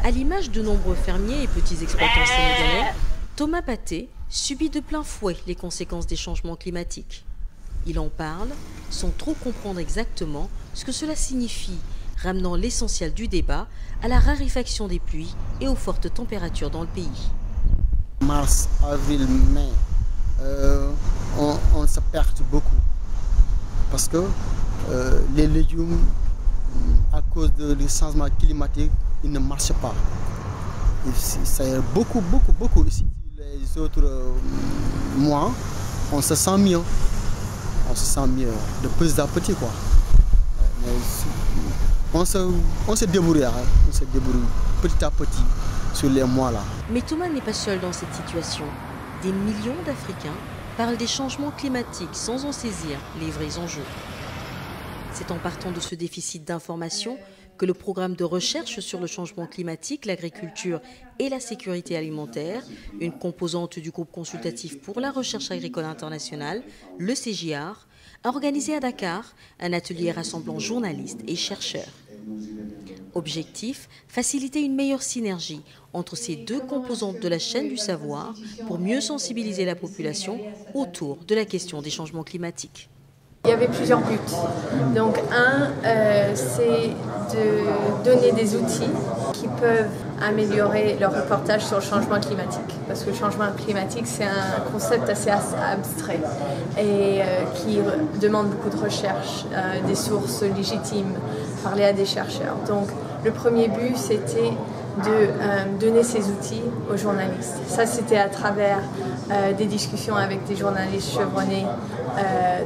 À l'image de nombreux fermiers et petits exploitants sénégalais, Thomas Pathé subit de plein fouet les conséquences des changements climatiques. Il en parle sans trop comprendre exactement ce que cela signifie, ramenant l'essentiel du débat à la raréfaction des pluies et aux fortes températures dans le pays. Mars, avril, mai, on se perd beaucoup parce que les légumes, à cause du changement climatique, ils ne marchent pas. C'est beaucoup ici. Les autres mois, on se sent mieux. On se sent mieux de petit à petit, quoi. Mais on se débrouille, hein. On se débrouille petit à petit sur les mois là. Mais Thomas n'est pas seul dans cette situation. Des millions d'Africains parlent des changements climatiques sans en saisir les vrais enjeux. C'est en partant de ce déficit d'information que le programme de recherche sur le changement climatique, l'agriculture et la sécurité alimentaire, une composante du groupe consultatif pour la recherche agricole internationale, le CGIAR, a organisé à Dakar un atelier rassemblant journalistes et chercheurs. Objectif, faciliter une meilleure synergie entre ces deux composantes de la chaîne du savoir pour mieux sensibiliser la population autour de la question des changements climatiques. Il y avait plusieurs buts. Donc c'est de donner des outils qui peuvent améliorer le reportage sur le changement climatique. Parce que le changement climatique, c'est un concept assez abstrait et qui demande beaucoup de recherche, des sources légitimes, parler à des chercheurs. Donc le premier but, c'était de donner ces outils aux journalistes. Ça, c'était à travers des discussions avec des journalistes chevronnés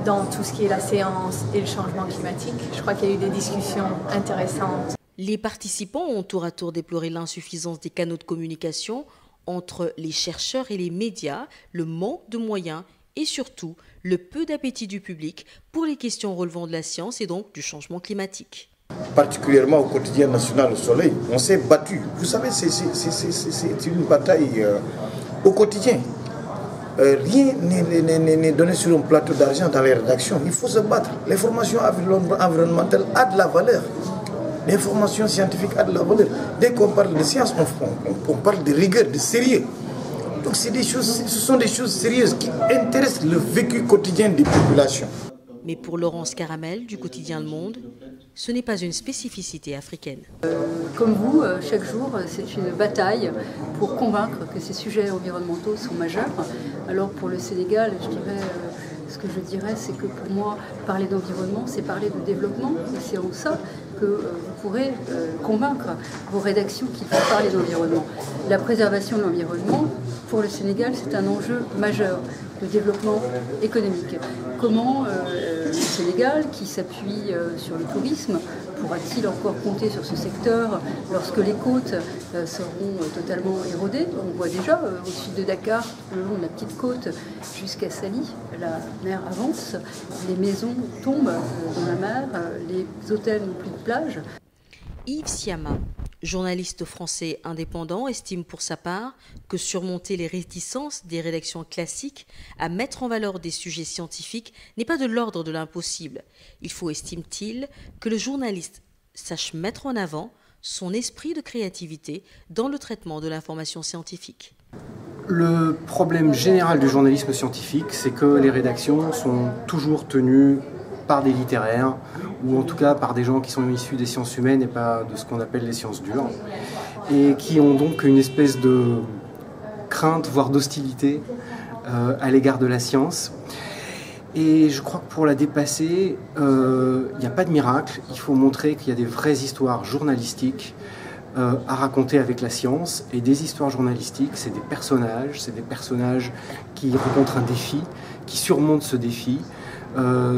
dans tout ce qui est la science et le changement climatique. Je crois qu'il y a eu des discussions intéressantes. Les participants ont tour à tour déploré l'insuffisance des canaux de communication entre les chercheurs et les médias, le manque de moyens et surtout le peu d'appétit du public pour les questions relevant de la science et donc du changement climatique. Particulièrement au quotidien national Le Soleil, on s'est battu. Vous savez, c'est une bataille au quotidien. Rien n'est donné sur un plateau d'argent dans les rédactions. Il faut se battre. L'information environnementale a de la valeur. L'information scientifique a de la valeur. Dès qu'on parle de science, on parle de rigueur, de sérieux. Donc ce sont des choses sérieuses qui intéressent le vécu quotidien des populations. Mais pour Laurence Caramel du quotidien Le Monde, ce n'est pas une spécificité africaine. Comme vous, chaque jour, c'est une bataille pour convaincre que ces sujets environnementaux sont majeurs. Alors pour le Sénégal, ce que je dirais, c'est que pour moi, parler d'environnement, c'est parler de développement. Et c'est en ça que vous pourrez convaincre vos rédactions qu'il faut parler d'environnement. La préservation de l'environnement, pour le Sénégal, c'est un enjeu majeur de développement économique. Comment le Sénégal, qui s'appuie sur le tourisme, pourra-t-il encore compter sur ce secteur lorsque les côtes seront totalement érodées? On voit déjà au sud de Dakar, le long de la petite côte jusqu'à Sali, la mer avance, les maisons tombent dans la mer, les hôtels n'ont plus de plage. Yves Siama, journaliste français indépendant, estime pour sa part que surmonter les réticences des rédactions classiques à mettre en valeur des sujets scientifiques n'est pas de l'ordre de l'impossible. Il faut, estime-t-il, que le journaliste sache mettre en avant son esprit de créativité dans le traitement de l'information scientifique. Le problème général du journalisme scientifique, c'est que les rédactions sont toujours tenues par des littéraires, ou en tout cas par des gens qui sont issus des sciences humaines et pas de ce qu'on appelle les sciences dures, et qui ont donc une espèce de crainte, voire d'hostilité à l'égard de la science. Et je crois que pour la dépasser, il n'y a pas de miracle, il faut montrer qu'il y a des vraies histoires journalistiques à raconter avec la science, et des histoires journalistiques, c'est des personnages qui rencontrent un défi, qui surmontent ce défi.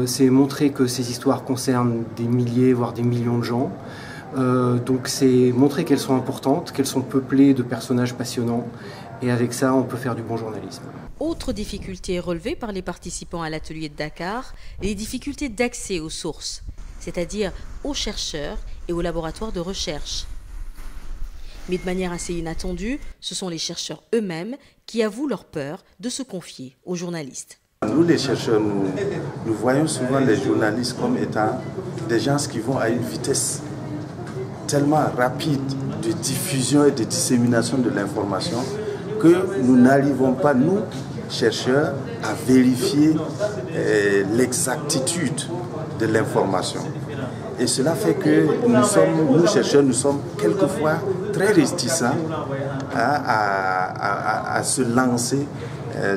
C'est montrer que ces histoires concernent des milliers, voire des millions de gens. Donc c'est montrer qu'elles sont importantes, qu'elles sont peuplées de personnages passionnants. Et avec ça, on peut faire du bon journalisme. Autre difficulté relevée par les participants à l'atelier de Dakar, les difficultés d'accès aux sources, c'est-à-dire aux chercheurs et aux laboratoires de recherche. Mais de manière assez inattendue, ce sont les chercheurs eux-mêmes qui avouent leur peur de se confier aux journalistes. Nous, les chercheurs, nous voyons souvent les journalistes comme étant des gens qui vont à une vitesse tellement rapide de diffusion et de dissémination de l'information que nous n'arrivons pas, nous, chercheurs, à vérifier l'exactitude de l'information. Et cela fait que nous chercheurs, nous sommes quelquefois très réticents à se lancer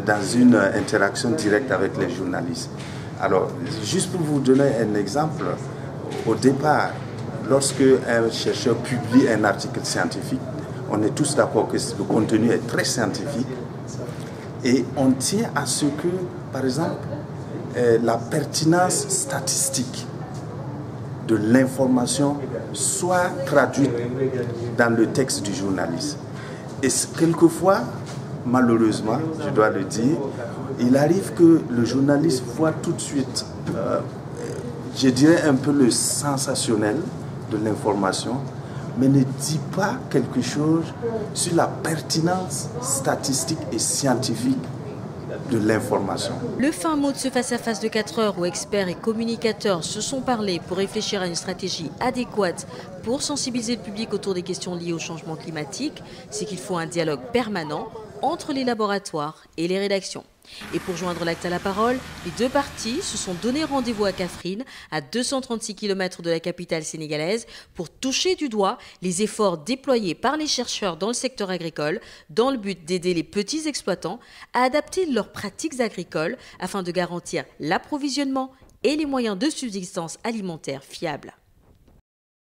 dans une interaction directe avec les journalistes. Alors, juste pour vous donner un exemple, au départ, lorsque un chercheur publie un article scientifique, on est tous d'accord que le contenu est très scientifique et on tient à ce que, par exemple, la pertinence statistique de l'information soit traduite dans le texte du journaliste. Et quelquefois, malheureusement, je dois le dire, il arrive que le journaliste voit tout de suite, je dirais un peu le sensationnel de l'information, mais ne dit pas quelque chose sur la pertinence statistique et scientifique de l'information. Le fin mot de ce face-à-face de 4 heures où experts et communicateurs se sont parlé pour réfléchir à une stratégie adéquate pour sensibiliser le public autour des questions liées au changement climatique, c'est qu'il faut un dialogue permanent entre les laboratoires et les rédactions. Et pour joindre l'acte à la parole, les deux parties se sont donné rendez-vous à Kaffrine, à 236 km de la capitale sénégalaise, pour toucher du doigt les efforts déployés par les chercheurs dans le secteur agricole, dans le but d'aider les petits exploitants à adapter leurs pratiques agricoles afin de garantir l'approvisionnement et les moyens de subsistance alimentaire fiables.